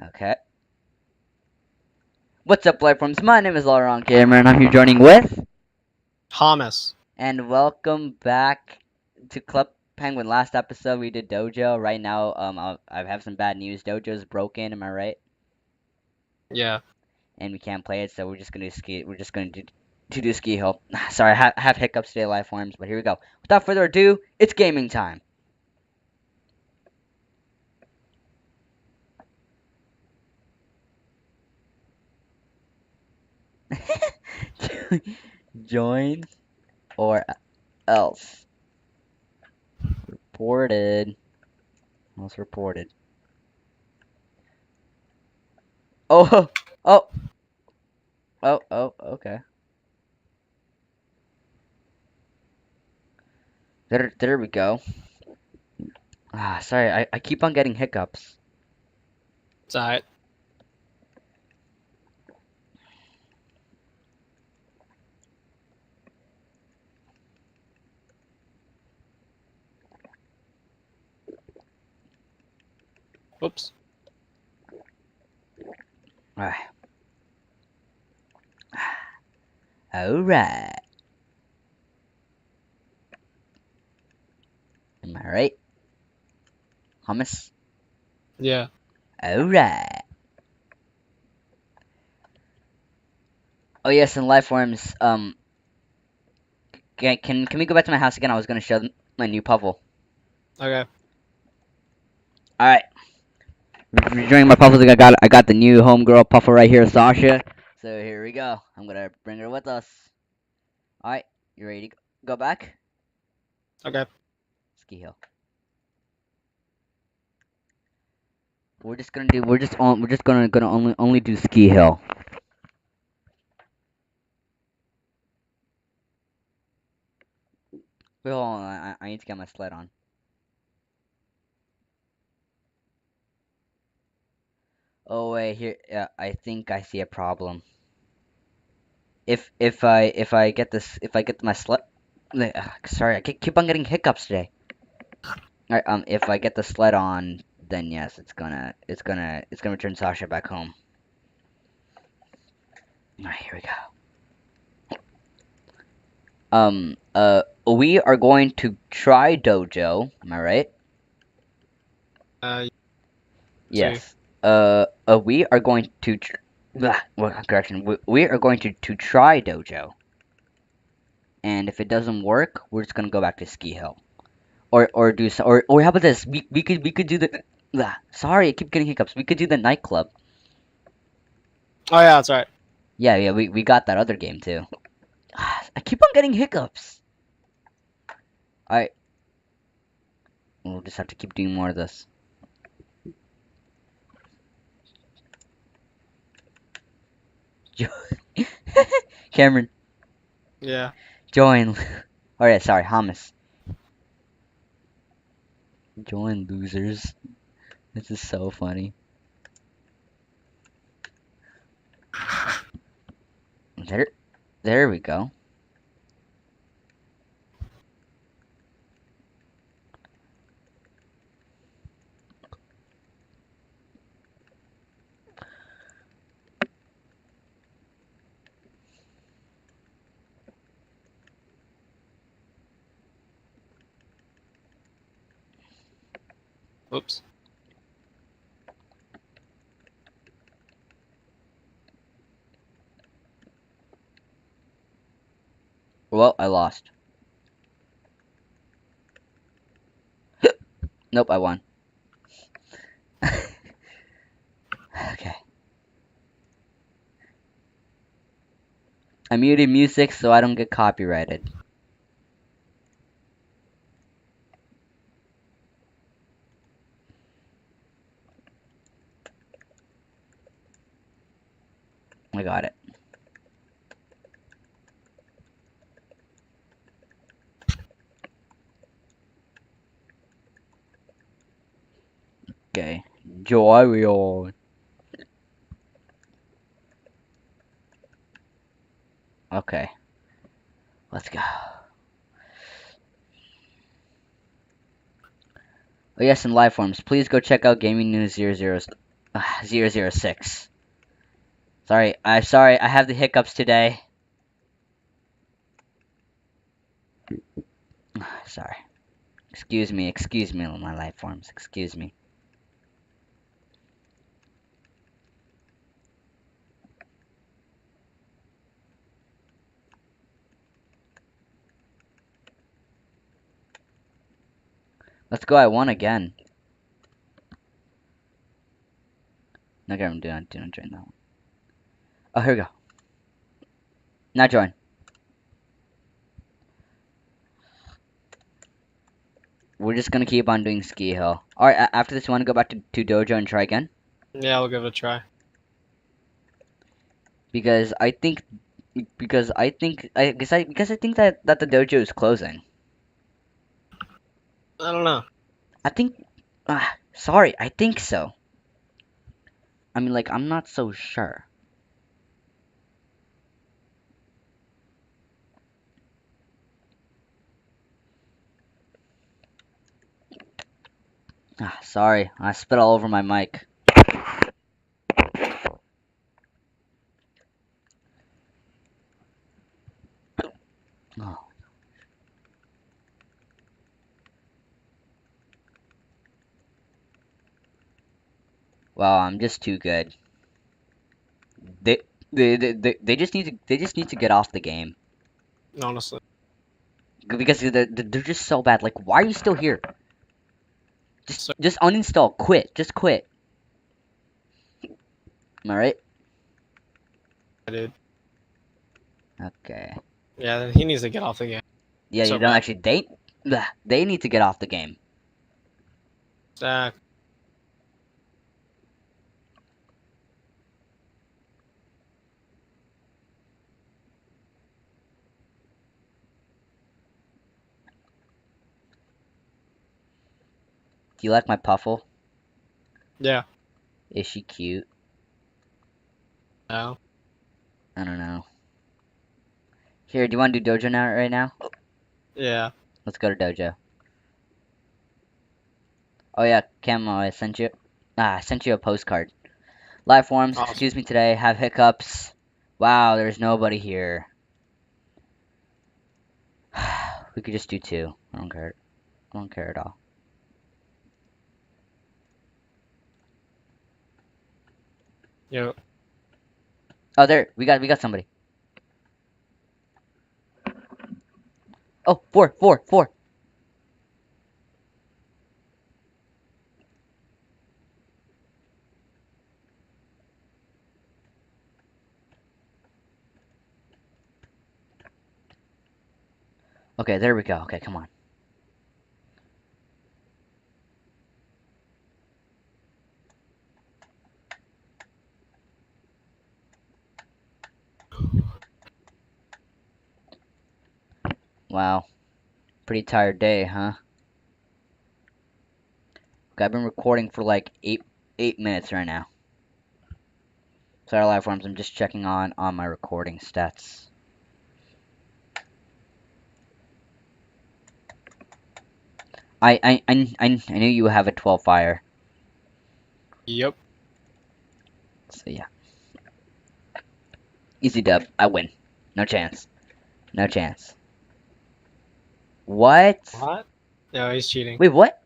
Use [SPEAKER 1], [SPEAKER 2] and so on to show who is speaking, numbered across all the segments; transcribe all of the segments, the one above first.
[SPEAKER 1] Okay. What's up, Lifeforms? My name is Laurent Gamer, and I'm here joining with...
[SPEAKER 2] Thomas.
[SPEAKER 1] And welcome back to Club Penguin. Last episode we did Dojo. Right now, I have some bad news. Dojo's broken. Am I right?
[SPEAKER 2] Yeah.
[SPEAKER 1] And we can't play it, so we're just gonna do ski. We're just gonna do ski hill. Sorry, I have hiccups today, Lifeforms. But here we go. Without further ado, it's gaming time. Join or else. Reported. Else reported. Oh, oh, oh, okay. There we go. Sorry, I keep on getting hiccups.
[SPEAKER 2] It's alright. Whoops.
[SPEAKER 1] Alright. Alright. Am I right? Hummus?
[SPEAKER 2] Yeah.
[SPEAKER 1] Alright. Oh yes, in life forms, can we go back to my house again? I was gonna show them my new puzzle.
[SPEAKER 2] Okay.
[SPEAKER 1] Alright. Rejoining my puzzles, I got the new homegirl puffle right here, Sasha. So here we go. I'm gonna bring her with us. Alright, you ready to go back?
[SPEAKER 2] Okay.
[SPEAKER 1] Ski hill. We're just gonna only do ski hill. Wait, hold on, I need to get my sled on. Oh wait, here, I think I see a problem. If I get this, if I get my sled, sorry, I keep on getting hiccups today. Alright, if I get the sled on, then yes, it's gonna return Sasha back home. Alright, here we go. We are going to try Dojo. Am I right?
[SPEAKER 2] Uh, see.
[SPEAKER 1] Yes. We are going to. Correction. We are going to try Dojo. And if it doesn't work, we're just gonna go back to Ski Hill, or do so, or how about this? We could do the. Sorry, I keep getting hiccups. We could do the nightclub.
[SPEAKER 2] Oh yeah, that's right.
[SPEAKER 1] Yeah, we got that other game too. I keep on getting hiccups. Alright, we'll just have to keep doing more of this. Cameron,
[SPEAKER 2] Yeah.
[SPEAKER 1] join. Alright, sorry, Hamas. Join, losers. This is so funny. There we go.
[SPEAKER 2] Whoops.
[SPEAKER 1] Well, I lost. Nope, I won. Okay. I muted music so I don't get copyrighted. I got it. Okay. Joy. Okay. Let's go. Oh yes, in live forms, please go check out Gaming News 00. 006. Sorry, sorry, I have the hiccups today. Sorry. Excuse me, my life forms. Excuse me. Let's go. I won again. Okay, I'm doing. Do not join that one. Oh, here we go. Now join. We're just gonna keep on doing ski hill. All right. After this, you want to go back to dojo and try again?
[SPEAKER 2] Yeah, I'll give it a try.
[SPEAKER 1] Because I think because I think that the dojo is closing.
[SPEAKER 2] I don't know.
[SPEAKER 1] I think. Sorry. I think so. I mean, like, I'm not so sure. Sorry. I spit all over my mic. Oh. Well, I'm just too good. They they just need to get off the game
[SPEAKER 2] Honestly.
[SPEAKER 1] because they're just so bad. Like, why are you still here?
[SPEAKER 2] So,
[SPEAKER 1] Just uninstall. Quit. Just quit. Am I right?
[SPEAKER 2] dude.
[SPEAKER 1] Okay.
[SPEAKER 2] Yeah, then he needs to get off the game.
[SPEAKER 1] Yeah, you
[SPEAKER 2] So
[SPEAKER 1] don't
[SPEAKER 2] bad.
[SPEAKER 1] actually. They need to get off the game.
[SPEAKER 2] Zach.
[SPEAKER 1] Do you like my puffle?
[SPEAKER 2] Yeah.
[SPEAKER 1] Is she cute?
[SPEAKER 2] No.
[SPEAKER 1] I don't know. Here, do you want to do dojo now? Right now?
[SPEAKER 2] Yeah.
[SPEAKER 1] Let's go to dojo. Oh yeah, Camo, I sent you a postcard. Live forms.
[SPEAKER 2] Awesome.
[SPEAKER 1] Excuse me today. Have hiccups. Wow, there's nobody here. We could just do two. I don't care. I don't care at all.
[SPEAKER 2] Yo.
[SPEAKER 1] Oh, there. We got somebody. Oh, four. Okay, there we go. Okay, come on. Wow. Pretty tired day, huh? Okay, I've been recording for like eight minutes right now. Sorry, live forms. I'm just checking on my recording stats. I knew you have a 12 fire.
[SPEAKER 2] Yep.
[SPEAKER 1] So yeah. Easy dub. I win. No chance. No chance. What?
[SPEAKER 2] What? No, he's cheating.
[SPEAKER 1] Wait, what?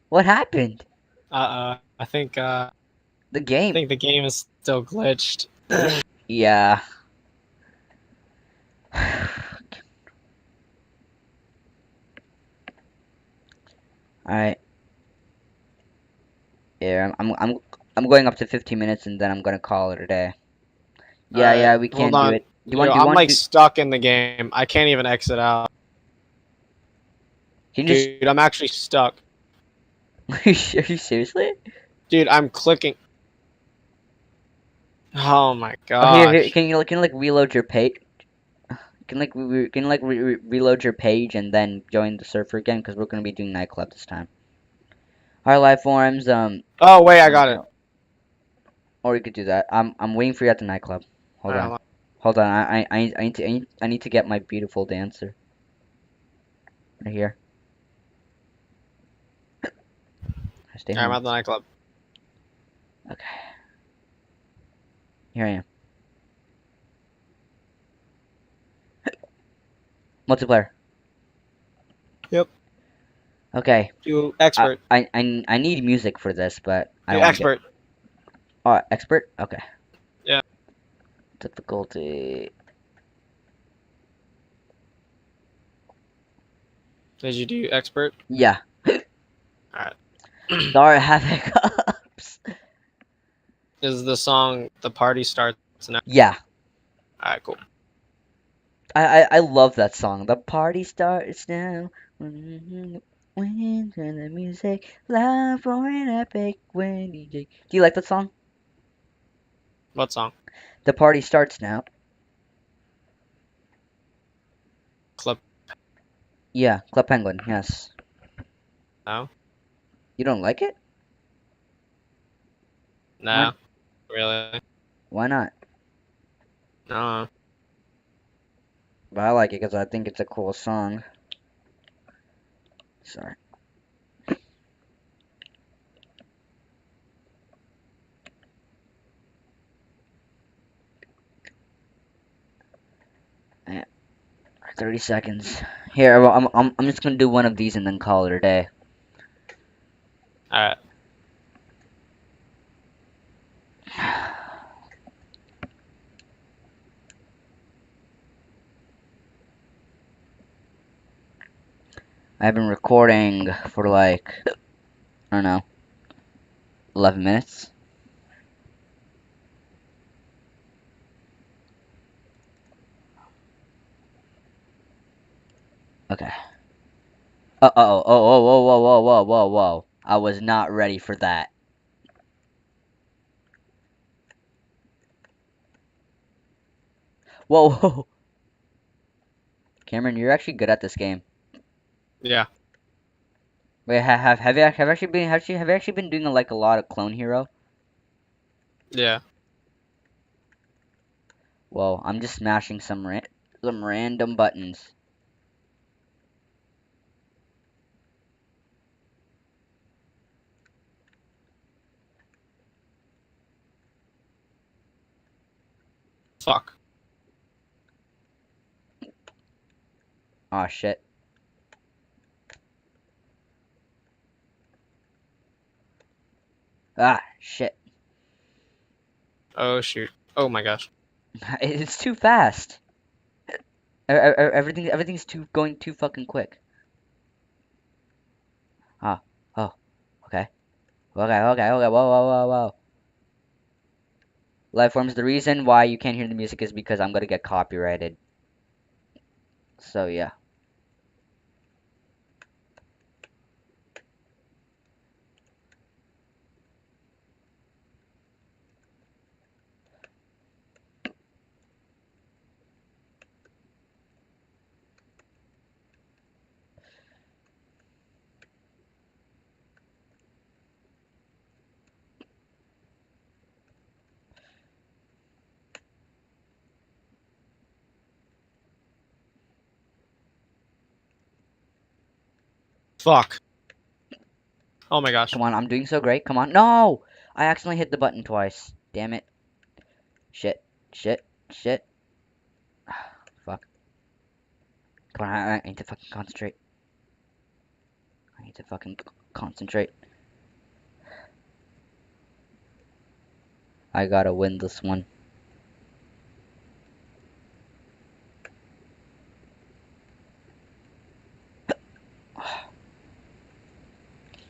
[SPEAKER 1] What happened?
[SPEAKER 2] I think
[SPEAKER 1] The
[SPEAKER 2] I
[SPEAKER 1] game.
[SPEAKER 2] think the game is still glitched.
[SPEAKER 1] Yeah. Alright. Yeah, I'm going up to 15 minutes and then I'm gonna call it a day. Yeah,
[SPEAKER 2] Alright,
[SPEAKER 1] we
[SPEAKER 2] hold
[SPEAKER 1] can't do
[SPEAKER 2] on.
[SPEAKER 1] it.
[SPEAKER 2] Yo,
[SPEAKER 1] Do you
[SPEAKER 2] I'm
[SPEAKER 1] want
[SPEAKER 2] like
[SPEAKER 1] to do
[SPEAKER 2] stuck in the game. I can't even exit out.
[SPEAKER 1] can you just
[SPEAKER 2] Dude, I'm actually stuck.
[SPEAKER 1] are you seriously?
[SPEAKER 2] Dude, I'm clicking. Oh my
[SPEAKER 1] Oh here,
[SPEAKER 2] gosh.
[SPEAKER 1] can you like reload your page? Can you like reload your page and then join the server again? Because we're gonna be doing nightclub this time. Our live forums,
[SPEAKER 2] Oh wait, I got it.
[SPEAKER 1] or you could do that. I'm waiting for you at the nightclub. Hold
[SPEAKER 2] Alright,
[SPEAKER 1] on,
[SPEAKER 2] hold on.
[SPEAKER 1] hold on. I need to get my beautiful dancer right here. Stay
[SPEAKER 2] Alright, I'm
[SPEAKER 1] home.
[SPEAKER 2] at the nightclub.
[SPEAKER 1] Okay. Here I am. Multiplayer.
[SPEAKER 2] Yep.
[SPEAKER 1] Okay.
[SPEAKER 2] Do
[SPEAKER 1] I,
[SPEAKER 2] expert.
[SPEAKER 1] I, I, I need music for this, but I
[SPEAKER 2] Do
[SPEAKER 1] don't want to get...
[SPEAKER 2] expert.
[SPEAKER 1] Oh, expert? Okay.
[SPEAKER 2] Yeah.
[SPEAKER 1] Difficulty.
[SPEAKER 2] Did you do expert?
[SPEAKER 1] Yeah.
[SPEAKER 2] Alright.
[SPEAKER 1] Sorry, I have hiccups.
[SPEAKER 2] Is the song The Party Starts Now?
[SPEAKER 1] Yeah.
[SPEAKER 2] Alright, cool.
[SPEAKER 1] I love that song. The party starts now. When the music loud for an epic when DJ. Do you like that song?
[SPEAKER 2] What song?
[SPEAKER 1] The party starts now.
[SPEAKER 2] Club
[SPEAKER 1] Yeah, Club Penguin. Yes.
[SPEAKER 2] No?
[SPEAKER 1] You don't like it? Why?
[SPEAKER 2] No. Really?
[SPEAKER 1] Why not?
[SPEAKER 2] No.
[SPEAKER 1] But I like it because I think it's a cool song. Sorry. Yeah, 30 seconds. Here, well, I'm just gonna do one of these and then call it a day.
[SPEAKER 2] Alright.
[SPEAKER 1] I've been recording for like, I don't know, 11 minutes. Okay. Whoa. I was not ready for that. Whoa. Cameron, you're actually good at this game.
[SPEAKER 2] Yeah.
[SPEAKER 1] Wait, have you actually been doing like a lot of Clone Hero?
[SPEAKER 2] Yeah.
[SPEAKER 1] Whoa, I'm just smashing some random buttons.
[SPEAKER 2] Fuck.
[SPEAKER 1] Aw, shit. Ah, shit.
[SPEAKER 2] Oh shoot. Oh my gosh.
[SPEAKER 1] It's too fast. Everything's going too fucking quick. Ah, oh, okay. Whoa. Lifeforms, the reason why you can't hear the music is because I'm gonna get copyrighted. So, yeah.
[SPEAKER 2] Fuck. Oh my gosh.
[SPEAKER 1] Come on, I'm doing so great. Come on. No! I accidentally hit the button twice. Damn it. Shit. Shit. Fuck. Come on, I need to fucking concentrate. I need to fucking concentrate. I gotta win this one.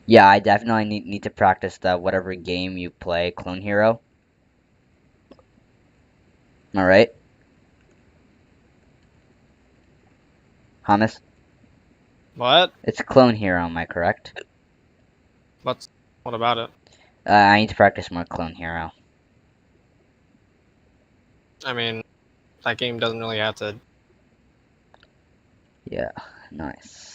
[SPEAKER 1] Yeah, I definitely need to practice the whatever game you play, Clone Hero. Alright? Hamas?
[SPEAKER 2] What?
[SPEAKER 1] It's Clone Hero, am I correct?
[SPEAKER 2] What about it?
[SPEAKER 1] I need to practice more Clone Hero.
[SPEAKER 2] I mean, that game doesn't really have to.
[SPEAKER 1] Yeah, nice.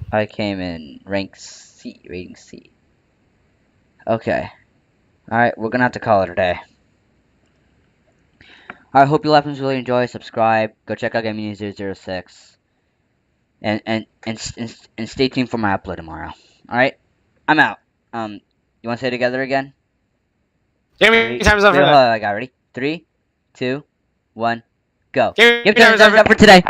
[SPEAKER 1] I came in rating C. Okay. Alright, we're gonna have to call it a day. I hope you left really enjoy, subscribe, go check out Gaming News 006. And stay tuned for my upload tomorrow. Alright? I'm out. You You want to say it together again?
[SPEAKER 2] Game time's up for
[SPEAKER 1] Wait, hold
[SPEAKER 2] today.
[SPEAKER 1] on, I got it. Ready? 3, 2, 1, go.
[SPEAKER 2] Game
[SPEAKER 1] Game
[SPEAKER 2] time
[SPEAKER 1] time
[SPEAKER 2] is
[SPEAKER 1] is up
[SPEAKER 2] up
[SPEAKER 1] for today.